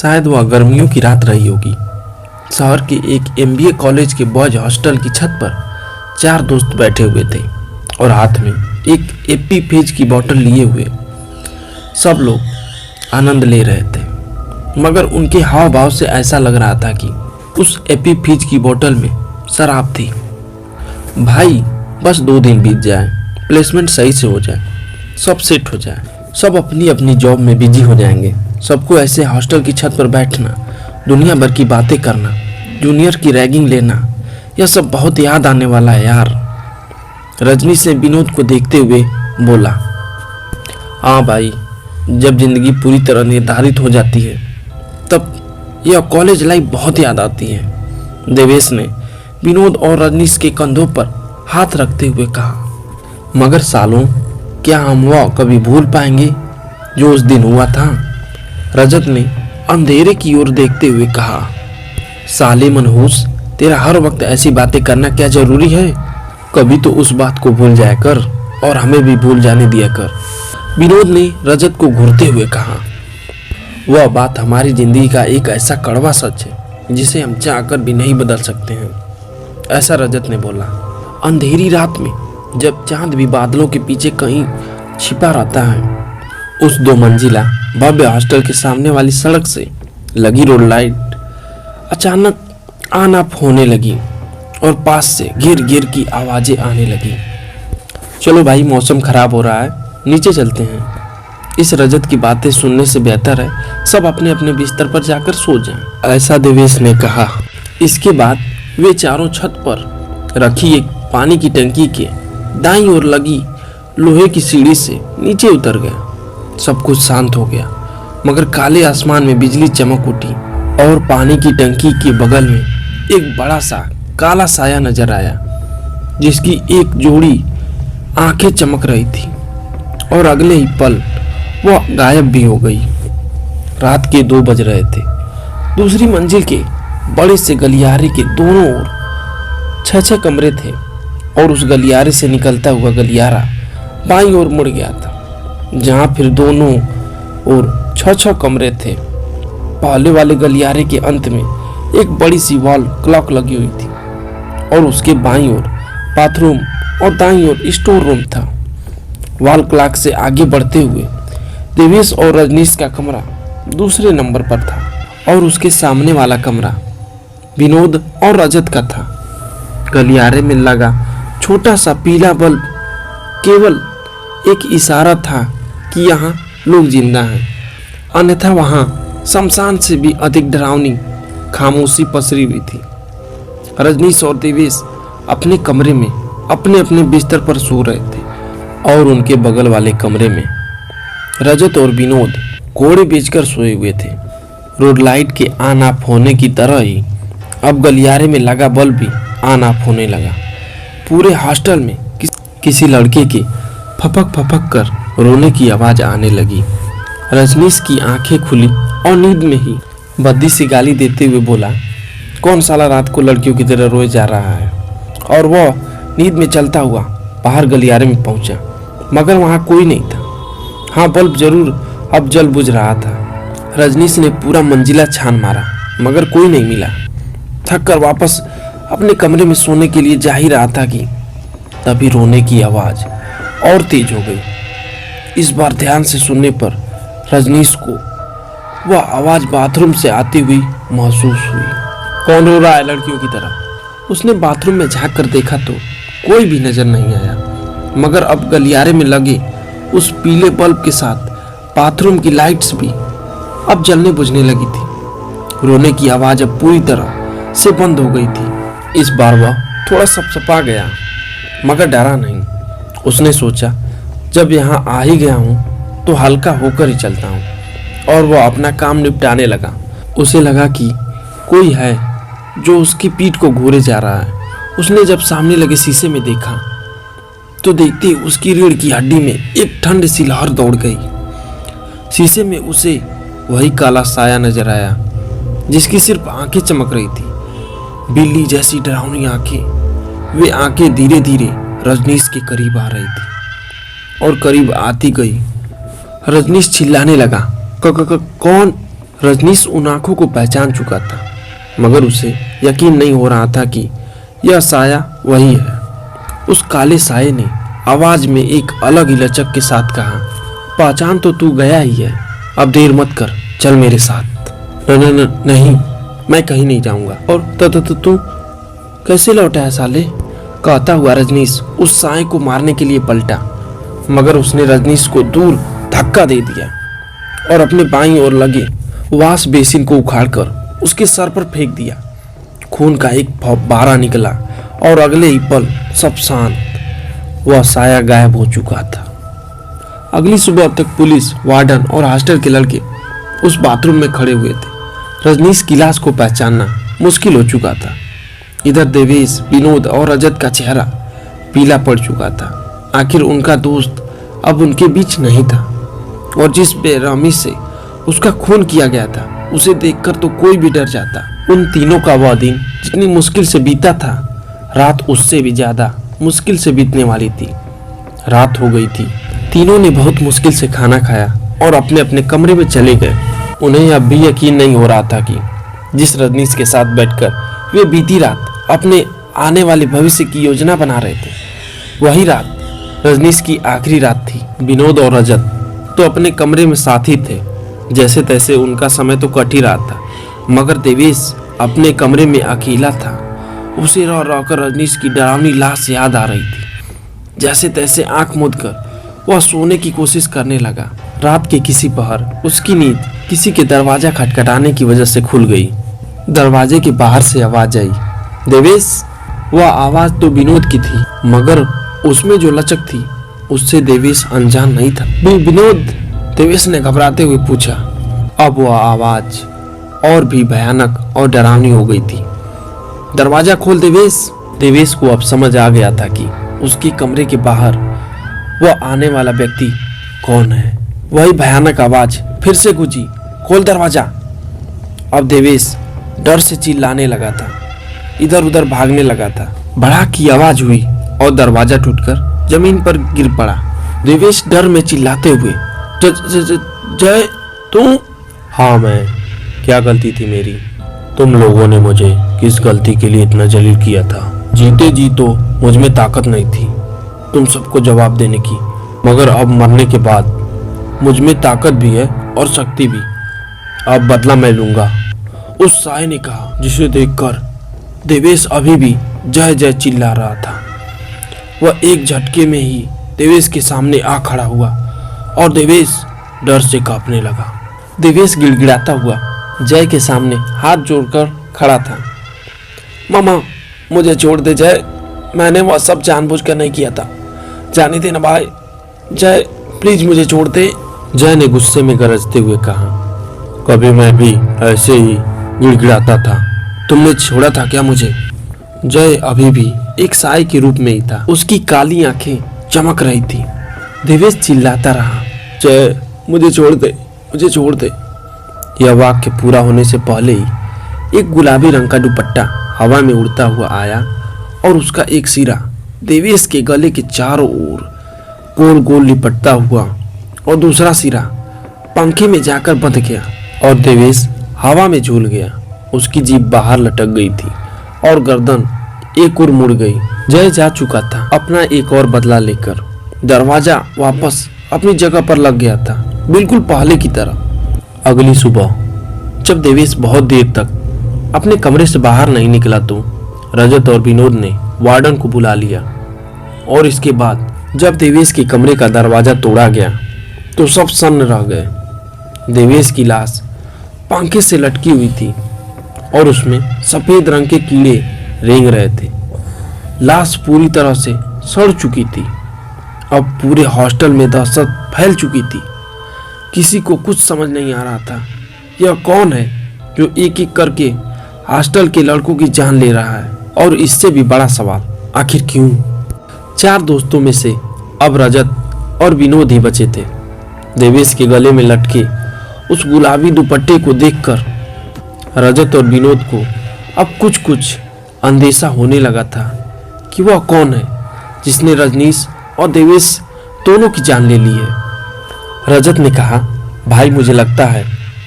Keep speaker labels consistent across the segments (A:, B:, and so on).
A: शायद वह गर्मियों की रात रही होगी। शहर के एक एमबीए कॉलेज के बॉयज हॉस्टल की छत पर 4 दोस्त बैठे हुए थे और हाथ में एक एपी फिज की बोतल लिए हुए सब लोग आनंद ले रहे थे। मगर उनके हाव भाव से ऐसा लग रहा था कि उस एपी फिज की बोतल में शराब थी। भाई बस 2 दिन बीत जाए, प्लेसमेंट सही से हो जाए, सब सेट हो जाए, सब अपनी अपनी जॉब में बिजी हो जाएंगे। सबको ऐसे हॉस्टल की छत पर बैठना, दुनिया भर की बातें करना, जूनियर की रैगिंग लेना, यह सब बहुत याद आने वाला है यार। रजनी से विनोद को देखते हुए बोला, हाँ भाई, जब जिंदगी पूरी तरह निर्धारित हो जाती है तब यह कॉलेज लाइफ बहुत याद आती है। देवेश ने विनोद और रजनीश के कंधों पर हाथ रखते हुए कहा, मगर सालों, क्या हम वह कभी भूल पाएंगे जो उस दिन हुआ था? रजत ने अंधेरे की ओर देखते हुए कहा, साले मनहूस, तेरा हर वक्त ऐसी बातें करना क्या जरूरी है? कभी तो उस बात को भूल जाया कर और हमें भी भूल जाने दिया कर। विनोद ने रजत को घूरते हुए कहा, वह बात हमारी जिंदगी का एक ऐसा कड़वा सच है जिसे हम चाहकर भी नहीं बदल सकते हैं, ऐसा रजत ने बोला। अंधेरी रात में जब चांद भी बादलों के पीछे कहीं छिपा रहता है, उस 2 मंजिला भव्य हॉस्टल के सामने वाली सड़क से लगी रोड लाइट अचानक ऑन ऑफ होने लगी और पास से गिर गिर की आवाजें आने लगी। चलो भाई, मौसम खराब हो रहा है, नीचे चलते हैं। इस रजत की बातें सुनने से बेहतर है सब अपने अपने बिस्तर पर जाकर सो जाएं, ऐसा देवेश ने कहा। इसके बाद वे चारों छत पर रखी एक पानी की टंकी के दाईं ओर लगी लोहे की सीढ़ी से नीचे उतर गया। सब कुछ शांत हो गया, मगर काले आसमान में बिजली चमक उठी और पानी की टंकी के बगल में एक बड़ा सा काला साया नजर आया, जिसकी एक जोड़ी आंखें चमक रही थी और अगले ही पल वह गायब भी हो गई। रात के 2 बज रहे थे। दूसरी मंजिल के बड़े से गलियारे के दोनों ओर 6 कमरे थे और उस गलियारे से निकलता हुआ गलियारा बाईं ओर मुड़ गया था, जहां फिर दोनों ओर 6 कमरे थे। पहले वाले गलियारे के अंत में एक बड़ी सी वॉल क्लॉक लगी हुई थी और उसके बाईं ओर बाथरूम और दाईं ओर स्टोर रूम था। वॉल क्लॉक से आगे बढ़ते हुए देवेश और रजनीश का कमरा दूसरे नंबर पर था और उसके सामने वाला कमरा विनोद और रजत का था। गलियारे में लगा छोटा सा पीला बल्ब केवल एक इशारा था कि यहाँ लोग जिंदा हैं, अन्यथा वहाँ शमशान से भी अधिक डरावनी खामोशी पसरी हुई थी। रजनीश और देवेश अपने कमरे में अपने अपने बिस्तर पर सो रहे थे और उनके बगल वाले कमरे में रजत और विनोद कोड़े बेचकर सोए हुए थे। रोड लाइट के ऑन ऑफ होने की तरह ही अब गलियारे में लगा बल्ब भी ऑन ऑफ होने लगा। पूरे हॉस्टल में किसी लड़के के फपक फपक कर रोने की आवाज आने लगी। रजनीश की आंखें खुली और नींद में ही बद्दी सी गाली देते हुए बोला, कौन साला रात को लड़कियों की तरह रोए जा रहा है? और वह नींद में चलता हुआ बाहर गलियारे में पहुंचा, मगर वहां कोई नहीं था। हाँ, बल्ब जरूर अब जल बुझ रहा था। रजनीश ने पूरा मंजिला छान मारा, मगर कोई नहीं मिला। थक कर वापस अपने कमरे में सोने के लिए जा ही रहा था कि तभी रोने की आवाज और तेज हो गई। इस बार ध्यान से सुनने पर रजनीश को वह आवाज बाथरूम से आती हुई महसूस हुई। कौन रो रहा है लड़कियों की तरह? उसने बाथरूम में झांक कर देखा तो कोई भी नजर नहीं आया, मगर अब गलियारे में लगे उस पीले बल्ब के साथ बाथरूम की लाइट्स भी अब जलने बुझने लगी थी। रोने की आवाज अब पूरी तरह से बंद हो गई थी। इस बार वह थोड़ा सपसपा गया, मगर डरा नहीं। उसने सोचा, जब यहाँ आ ही गया हूँ तो हल्का होकर ही चलता हूँ, और वह अपना काम निपटाने लगा। उसे लगा कि कोई है जो उसकी पीठ को घूरे जा रहा है। उसने जब सामने लगे शीशे में देखा तो देखते ही उसकी रीढ़ की हड्डी में एक ठंड सी लहर दौड़ गई। शीशे में उसे वही काला साया नजर आया, जिसकी सिर्फ आंखें चमक रही थी, बिल्ली जैसी डरावनी आंखें। वे आंखें धीरे धीरे रजनीश के करीब आ रही थी और करीब आती गई। रजनीश चिल्लाने लगा, कौन? रजनीश उन आंखों को पहचान चुका था, मगर उसे यकीन नहीं हो रहा था कि यह साया वही है। उस काले साये ने आवाज में एक अलग ही लचक के साथ कहा, पहचान तो तू गया ही है, अब देर मत कर, चल मेरे साथ। नहीं, मैं कहीं नहीं जाऊंगा। और तू कैसे लौटा है साले? कहता हुआ रजनीश उस साये को मारने के लिए पलटा, मगर उसने रजनीश को दूर धक्का दे दिया और अपने बाईं ओर लगे वाश बेसिन को उखाड़कर उसके सर पर फेंक दिया। खून का एक फव्वारा निकला और अगले ही पल सब शांत, वह साया गायब हो चुका था। अगली सुबह तक पुलिस, वार्डन और हॉस्टल के लड़के उस बाथरूम में खड़े हुए थे। रजनीश की लाश को पहचानना मुश्किल हो चुका था। इधर देवेश, विनोद और रजत का चेहरा पीला पड़ चुका था। आखिर उनका दोस्त अब उनके बीच नहीं था, और जिस बेरहमी से उसका खून किया गया था उसे देखकर तो कोई भी डर जाता। उन तीनों का वह दिन जितनी मुश्किल से बीता था, रात उससे भी ज्यादा मुश्किल से बीतने वाली थी। रात हो गई थी। तीनों ने बहुत मुश्किल से खाना खाया और अपने अपने कमरे में चले गए। उन्हें अब भी यकीन नहीं हो रहा था कि जिस रजनीश के साथ बैठकर वे बीती रात अपने आने वाले भविष्य की योजना बना रहे थे, वही रात रजनीश की आखिरी रात थी। विनोद और रजत तो अपने कमरे में साथ ही थे। जैसे तैसे उनका समय तो कट ही रहा था, मगर देवेश अपने कमरे में अकेला था। उसे रह रहकर रजनीश की डरावनी लाश याद आ रही थी। जैसे तैसे आंख मूंद कर वह सोने की कोशिश करने लगा। रात के किसी पहर उसकी नींद किसी के दरवाजा खटखटाने की वजह से खुल गई। दरवाजे के बाहर से आवाज आई, देवेश। वह आवाज तो विनोद की थी, मगर उसमें जो लचक थी उससे देवेश अनजान नहीं था। विनोद, देवेश ने घबराते हुए पूछा। अब वह आवाज और भी भयानक और डरावनी हो गई थी। दरवाजा खोल देवेश। देवेश को अब समझ आ गया था कि उसके कमरे के बाहर वह आने वाला व्यक्ति कौन है। वही भयानक आवाज फिर से गूंजी, खोल दरवाजा। अब देवेश डर से चिल्लाने लगा था, इधर उधर भागने लगा था। भड़ाक की आवाज हुई और दरवाजा टूटकर जमीन पर गिर पड़ा। देवेश डर में चिल्लाते हुए, जय तू? हाँ मैं। क्या गलती थी मेरी? तुम लोगों ने मुझे किस गलती के लिए इतना जलील किया था? जीते जी तो मुझ में ताकत नहीं थी तुम सबको जवाब देने की, मगर अब मरने के बाद मुझ में ताकत भी है और शक्ति भी। अब बदला मैं लूंगा, उस साये ने कहा, जिसे देखकर देवेश अभी भी जय जय चिल्ला रहा था। वह एक झटके में ही देवेश के सामने आ खड़ा हुआ और देवेश डर से कांपने लगा। देवेश गिड़गिड़ाता हुआ जय के सामने हाथ जोड़कर खड़ा था। मामा, मुझे छोड़ दे जय, मैंने वह सब जानबूझकर नहीं किया था। जाने दे ना भाई, जय प्लीज मुझे छोड़ दे। जय ने गुस्से में गरजते हुए कहा, कभी मैं भी ऐसे ही गिड़गिड़ाता था, तुमने छोड़ा था क्या मुझे? जय अभी भी एक साये के रूप में ही था। उसकी काली आंखें चमक रही थी। देवेश चिल्लाता रहा, जय मुझे छोड़ दे, मुझे छोड़ दे। यह वाक्य पूरा होने से पहले ही एक गुलाबी रंग का दुपट्टा हवा में उड़ता हुआ आया और उसका एक सिरा देवेश के गले के चारों ओर गोल गोल लिपटता हुआ और दूसरा सिरा पंखे में जाकर बंध गया और देवेश हवा में झूल गया। उसकी जीभ बाहर लटक गई थी और गर्दन एक ओर मुड़ गई। जय जा चुका था अपना एक और बदला लेकर। दरवाजा वापस अपनी जगह पर लग गया था, बिल्कुल पहले की तरह। अगली सुबह जब देवेश बहुत देर तक अपने कमरे से बाहर नहीं निकला तो रजत और विनोद ने वार्डन को बुला लिया, और इसके बाद जब देवेश के कमरे का दरवाजा तोड़ा गया तो सब सन्न रह गए। देवेश की लाश पंखे से लटकी हुई थी और उसमें सफेद रंग के कीड़े रेंग रहे थे। लाश पूरी तरह से सड़ चुकी थी। अब पूरे हॉस्टल में दहशत फैल चुकी थी। किसी को कुछ समझ नहीं आ रहा था, यह कौन है जो एक एक करके हॉस्टल के लड़कों की जान ले रहा है, और इससे भी बड़ा सवाल, आखिर क्यों? 4 दोस्तों में से अब रजत और विनोद ही बचे थे। देवेश के गले में लटके उस गुलाबी दुपट्टे को देखकर रजत और विनोद को अब कुछ कुछ अंदेशा होने लगा था कि वह कौन है जिसने रजनीश और देवेश दोनों की जान ले ली है। रजत ने कहा, भाई मुझे लगता है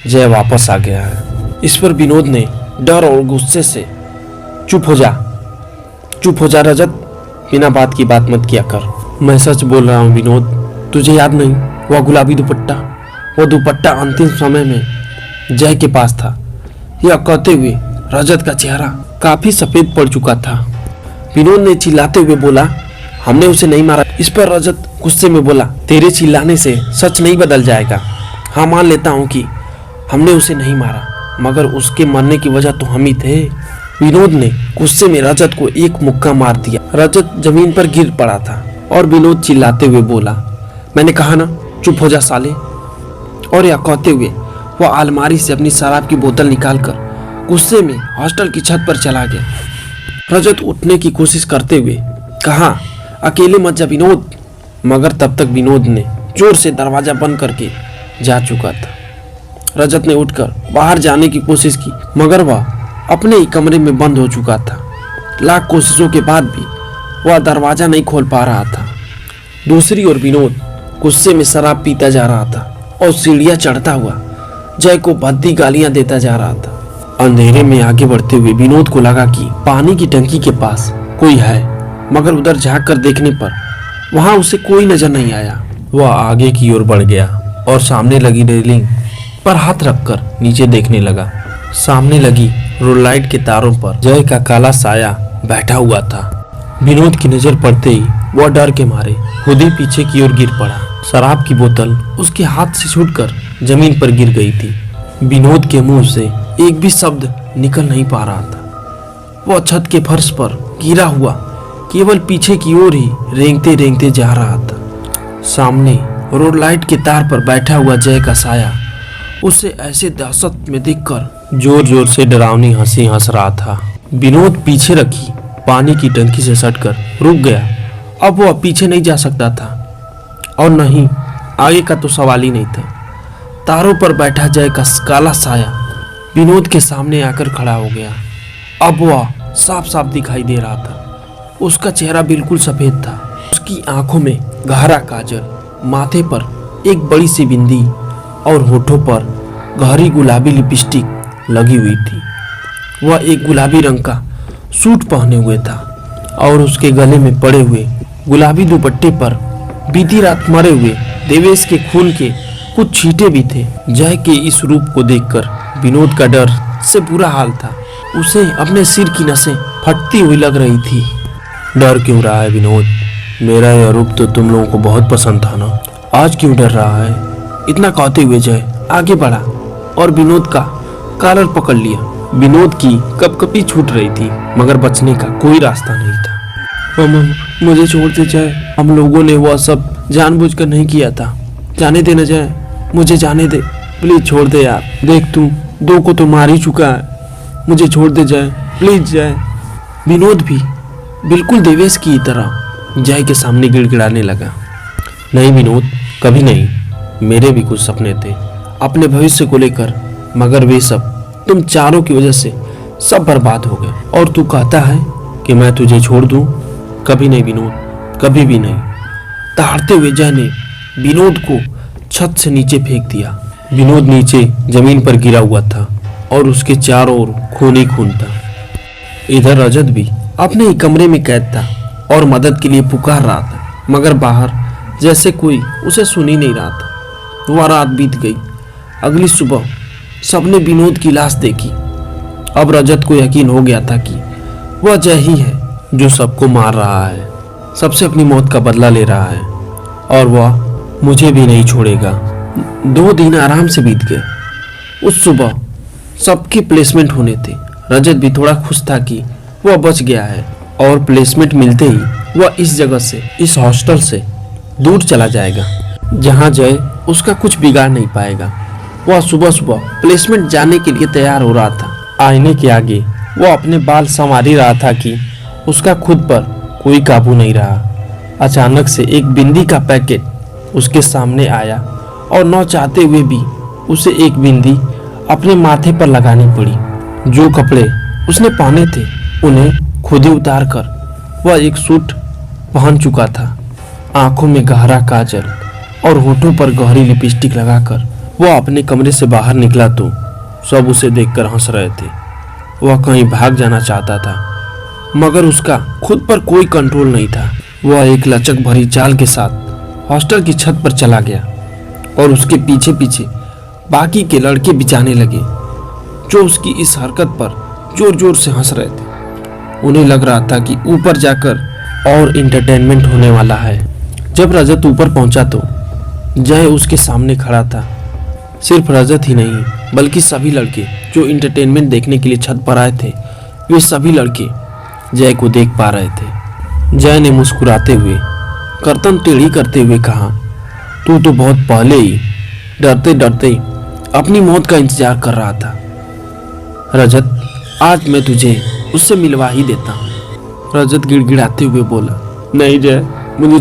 A: जय वापस आ गया है। इस पर विनोद ने डर और गुस्से से चुप हो जा रजत, बिना बात की बात मत किया कर। मैं सच बोल रहा हूँ विनोद, तुझे याद नहीं वह गुलाबी दुपट्टा? वो दुपट्टा अंतिम समय में जय के पास था। यह कहते हुए रजत का चेहरा काफी सफेद पड़ चुका था। विनोद ने चिल्लाते हुए बोला, हमने उसे नहीं मारा। इस पर रजत गुस्से में बोला, तेरे चिल्लाने से सच नहीं बदल जाएगा। हाँ, मान लेता हूँ कि हमने उसे नहीं मारा, मगर उसके मरने की वजह तो हम ही थे। विनोद ने गुस्से में रजत को एक मुक्का मार दिया। रजत जमीन पर गिर पड़ा था और विनोद चिल्लाते हुए बोला, मैंने कहा ना चुप हो जा साले। और यह कहते हुए वह अलमारी से अपनी शराब की बोतल निकालकर गुस्से में हॉस्टल की छत पर चला गया। रजत उठने की कोशिश करते हुए कहा, अकेले मत जा विनोद, मगर तब तक विनोद ने जोर से दरवाजा बंद करके जा चुका था। रजत ने उठकर बाहर जाने की कोशिश की, मगर वह अपने ही कमरे में बंद हो चुका था। लाख कोशिशों के बाद भी वह दरवाजा नहीं खोल पा रहा था। दूसरी ओर विनोद गुस्से में शराब पीता जा रहा था और सीढ़ियां चढ़ता हुआ जय को भद्दी गालियां देता जा रहा था। अंधेरे में आगे बढ़ते हुए विनोद को लगा कि पानी की टंकी के पास कोई है, मगर उधर झांक कर देखने पर वहां उसे कोई नजर नहीं आया। वह आगे की ओर बढ़ गया और सामने लगी रेलिंग पर हाथ रखकर नीचे देखने लगा। सामने लगी रोड लाइट के तारों पर जय का काला साया बैठा हुआ था। विनोद की नजर पड़ते ही वह डर के मारे खुद ही पीछे की ओर गिर पड़ा। शराब की बोतल उसके हाथ से छूटकर जमीन पर गिर गई थी। विनोद के मुंह से एक भी शब्द निकल नहीं पा रहा था। वह छत के फर्श पर गिरा हुआ केवल पीछे की ओर ही रेंगते रेंगते जा रहा था। सामने रोड लाइट के तार पर बैठा हुआ जय का साया उसे ऐसे दहशत में देखकर जोर जोर से डरावनी हंसी हंस रहा था। विनोद पीछे रखी पानी की टंकी से सटकर रुक गया। अब वह पीछे नहीं जा सकता था और नहीं आगे का तो सवाल ही नहीं था। तारों पर बैठा जय का काला साया विनोद के सामने आकर खड़ा हो गया। अब वह साफ साफ दिखाई दे रहा था। उसका चेहरा बिल्कुल सफेद था। उसकी आंखों में गहरा काजल, माथे पर एक बड़ी सी बिंदी और होठों पर गहरी गुलाबी लिपस्टिक लगी हुई थी। वह एक गुलाबी रंग का सूट पहने हुए था और उसके गले में पड़े हुए गुलाबी दुपट्टे पर बीती रात मरे हुए देवेश के खून के कुछ छींटे भी थे। जय के इस रूप को देखकर विनोद का डर से बुरा हाल था। उसे अपने सिर की नसें फटती हुई लग रही थी। डर क्यों रहा है विनोद? मेरा यह रूप तो तुम लोगों को बहुत पसंद था ना, आज क्यों डर रहा है? इतना कहते हुए जय आगे बढ़ा और विनोद का कॉलर पकड़ लिया। विनोद की कपकपी छूट रही थी, मगर बचने का कोई रास्ता नहीं था। मुझे छोड़ दे जय, हम लोगों ने वह सब जानबूझकर नहीं किया था। जाने दे न जय, मुझे जाने दे, प्लीज छोड़ दे यार। देख तू दो को तो मार ही चुका है, मुझे छोड़ दे जय, प्लीज जय। विनोद भी बिल्कुल देवेश की तरह जय के सामने गिड़गिड़ाने लगा। नहीं विनोद, कभी नहीं। मेरे भी कुछ सपने थे अपने भविष्य को लेकर, मगर वे सब तुम चारों की वजह से सब बर्बाद हो गए। और तू कहता है कि मैं तुझे छोड़ दूं? कभी नहीं विनोद, कभी भी नहीं। दहाड़ते हुए जय ने विनोद को छत से नीचे फेंक दिया। विनोद नीचे जमीन पर गिरा हुआ था और उसके चारों ओर खून ही खून था। इधर रजत भी अपने ही कमरे में कैद था और मदद के लिए पुकार रहा था, मगर बाहर जैसे कोई उसे सुन ही नहीं रहा था। वह रात बीत गई। अगली सुबह सबने विनोद की लाश देखी। अब रजत को यकीन हो गया था कि वह जय ही है जो सबको मार रहा है, सबसे अपनी मौत का बदला ले रहा है और वह मुझे भी नहीं छोड़ेगा। 2 दिन आराम से बीत गए। उस सुबह सबके प्लेसमेंट होने थे। रजत भी थोड़ा खुश था कि वह बच गया है और प्लेसमेंट मिलते ही वह इस जगह से, इस हॉस्टल से दूर चला जाएगा, जहां जय उसका कुछ बिगाड़ नहीं पाएगा। वह सुबह सुबह प्लेसमेंट जाने के लिए तैयार हो रहा था। आईने के आगे वह अपने बाल संवार ही रहा था कि उसका खुद पर कोई काबू नहीं रहा। अचानक से एक बिंदी का पैकेट उसके सामने आया और न चाहते हुए भी उसे एक बिंदी अपने माथे पर लगानी पड़ी। जो कपड़े उसने पहने थे उन्हें खुद ही उतार कर वह एक सूट पहन चुका था। आंखों में गहरा काजल और होठों पर गहरी लिपस्टिक लगाकर वो अपने कमरे से बाहर निकला तो सब उसे देखकर हंस रहे थे। वह कहीं भाग जाना चाहता था मगर उसका खुद पर कोई कंट्रोल नहीं था। वह एक लचक भरी चाल के साथ हॉस्टल की छत पर चला गया और उसके पीछे पीछे बाकी के लड़के बिचाने लगे जो उसकी इस हरकत पर जोर जोर से हंस रहे थे। उन्हें लग रहा था कि ऊपर जाकर और इंटरटेनमेंट होने वाला है। जब रजत ऊपर पहुंचा तो जय उसके सामने खड़ा था। सिर्फ रजत ही नहीं बल्कि सभी लड़के जो इंटरटेनमेंट देखने के लिए छत पर आए थे, वे सभी लड़के जय को देख पा रहे थे। जय ने मुस्कुराते हुए गर्दन टेढ़ी करते हुए कहा, तू तो बहुत पहले ही डरते डरते अपनी मौत का इंतजार कर रहा था। रजत, आज मैं तुझे उससे मिलवा ही देता हूँ। रजत गिड़गिड़ाते हुए बोला, नहीं जय, मुझे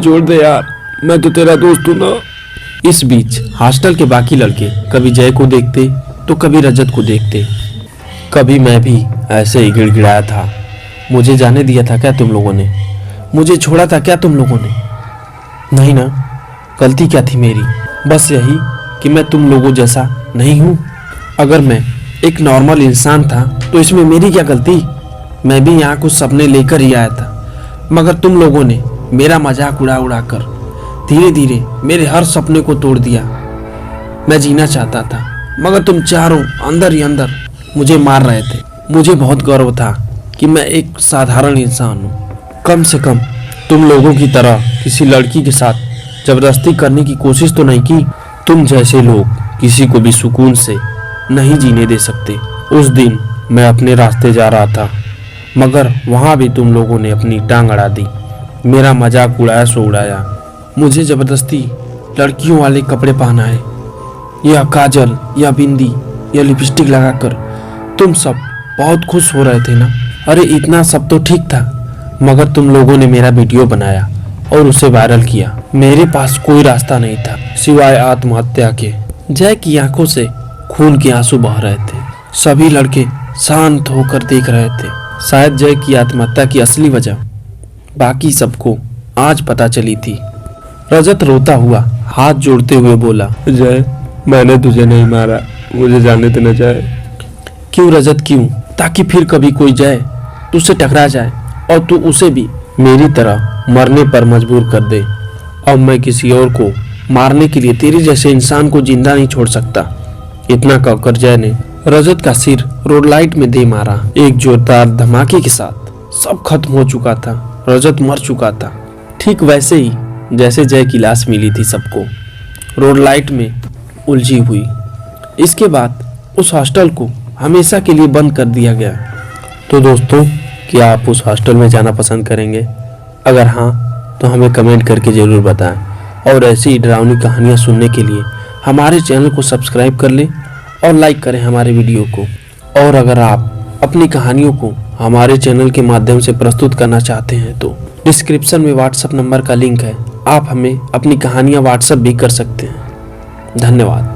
A: छोड़ दे यार, मैं तो तेरा दोस्त हूँ ना। इस बीच हॉस्टल के बाकी लड़के कभी जय को देखते तो कभी रजत को देखते। कभी मैं भी ऐसे ही गिड़गिड़ाया था। मुझे जाने दिया था क्या तुम लोगों ने? मुझे छोड़ा था क्या तुम लोगों ने? नहीं ना, गलती क्या थी मेरी? बस यही कि मैं तुम लोगों जैसा नहीं हूँ। अगर मैं एक नॉर्मल इंसान था तो इसमें मेरी क्या गलती? मैं भी यहाँ कुछ सपने लेकर ही आया था मगर तुम लोगों ने मेरा मजाक उड़ा कर धीरे धीरे मेरे हर सपने को तोड़ दिया। मैं जीना चाहता था मगर तुम चारों अंदर ही अंदर मुझे मार रहे थे। मुझे बहुत गर्व था कि मैं एक साधारण इंसान हूँ। कम से कम तुम लोगों की तरह किसी लड़की के साथ जबरदस्ती करने की कोशिश तो नहीं की। तुम जैसे लोग किसी को भी सुकून से नहीं जीने दे सकते। उस दिन मैं अपने रास्ते जा रहा था मगर वहाँ भी तुम लोगों ने अपनी टांग अड़ा दी। मेरा मजाक उड़ाया सो उड़ाया। मुझे जबरदस्ती लड़कियों वाले कपड़े पहनाए, या काजल या बिंदी या लिपस्टिक लगाकर। तुम सब बहुत खुश हो रहे थे ना? अरे इतना सब तो ठीक था मगर तुम लोगों ने मेरा वीडियो बनाया और उसे वायरल किया। मेरे पास कोई रास्ता नहीं था सिवाय आत्महत्या के। जय की आंखों से खून के आंसू बह रहे थे। सभी लड़के शांत होकर देख रहे थे। शायद जय की आत्महत्या की असली वजह बाकी सबको आज पता चली थी। रजत रोता हुआ हाथ जोड़ते हुए बोला, जय, मैंने तुझे नहीं मारा, मुझे जाने देना जय। क्यों रजत, क्यों? ताकि फिर कभी कोई जय तुझसे टकरा जाए और तू उसे भी मेरी तरह मरने पर मजबूर कर दे। अब मैं किसी और को मारने के लिए तेरे जैसे इंसान को जिंदा नहीं छोड़ सकता। इतना कहकर जय ने रजत का सिर रोड लाइट में दे मारा। एक जोरदार धमाके के साथ सब खत्म हो चुका था। रजत मर चुका था, ठीक वैसे ही जैसे जय की लाश मिली थी सबको, रोड लाइट में उलझी हुई। इसके बाद उस हॉस्टल को हमेशा के लिए बंद कर दिया गया। तो दोस्तों, क्या आप उस हॉस्टल में जाना पसंद करेंगे? अगर हाँ तो हमें कमेंट करके ज़रूर बताएं और ऐसी ही डरावनी कहानियाँ सुनने के लिए हमारे चैनल को सब्सक्राइब कर लें और लाइक करें हमारे वीडियो को। और अगर आप अपनी कहानियों को हमारे चैनल के माध्यम से प्रस्तुत करना चाहते हैं तो डिस्क्रिप्शन में व्हाट्सएप नंबर का लिंक है, आप हमें अपनी कहानियाँ व्हाट्सएप भी कर सकते हैं। धन्यवाद।